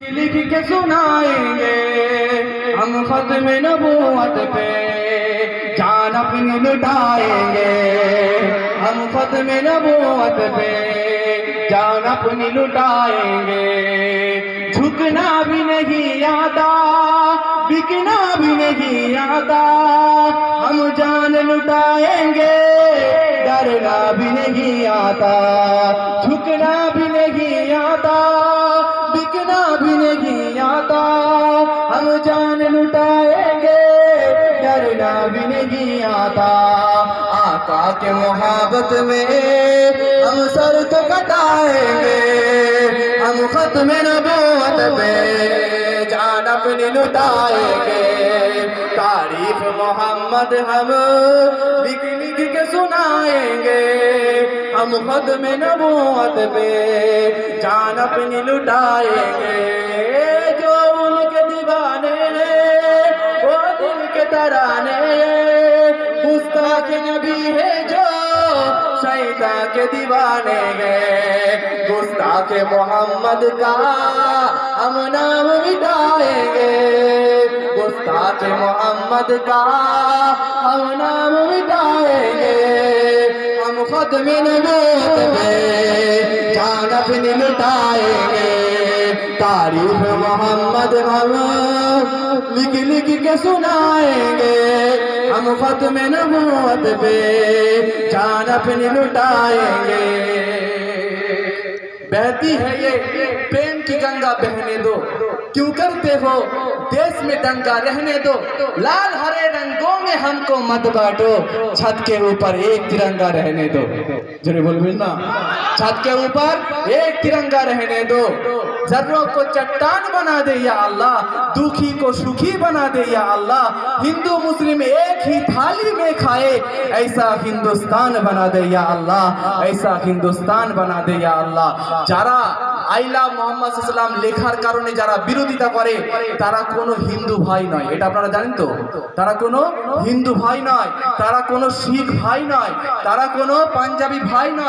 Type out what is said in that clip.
लिख के सुनाएंगे हम खत्म नबूवत पे जान अपनी लुटाएंगे हम खत्म नबूवत पे जान अपनी लुटाएंगे झुकना भी नहीं आता बिकना भी नहीं आता हम जान लुटाएंगे डरना भी नहीं आता झुकना भी नहीं आता बिकना भी नहीं आता हम जान लुटाएंगे डरना भी नहीं आता आका के मोहब्बत में हम सर तो कटाएंगे हम खत्म नबूवत पे जान अपनी लुटाएंगे तारीफ मोहम्मद हम लिख लिख के सुनाएंगे हम खत्म नबूवत पे जान अपनी लुटाएंगे जो उनके दीवाने वो दिल के तराने गुस्ताख नबी है जो शैतान के दीवाने हैं गुस्ताख मोहम्मद का हम नाम मिटाएंगे गुस्ताख मोहम्मद का हम नाम मिटाएंगे हम खत्म नबूवत पे जान अपनी लुटाएंगे तारीफ मोहम्मद हम लिख लिख के सुनाएंगे हम खत्म नबूवत पे जान अपनी लुटाएंगे बहती है ये प्रेम की गंगा बहने दो क्यों करते हो देश में दंगा रहने दो लाल हरे रंगों में हमको मत बांटो छत के ऊपर एक तिरंगा रहने दो जरे बोल ना छत के ऊपर एक तिरंगा रहने दो जर्रों को चट्टान बना दे या अल्लाह दुखी को सुखी बना दे या अल्लाह हिंदू मुस्लिम एक ही थाली में खाए ऐसा हिंदुस्तान बना दे या अल्लाह ऐसा हिंदुस्तान बना दे या अल्लाह যারা আইলা মুহাম্মদ সাল্লাল্লাহু আলাইহি ওয়াসাল্লাম লেখার কারণে যারা বিরোধিতা করে তারা কোনো হিন্দু ভাই নয় এটা আপনারা জানেন তো তারা কোনো হিন্দু ভাই নয় তারা কোনো শিখ ভাই নয় তারা কোনো পাঞ্জাবি ভাই নয়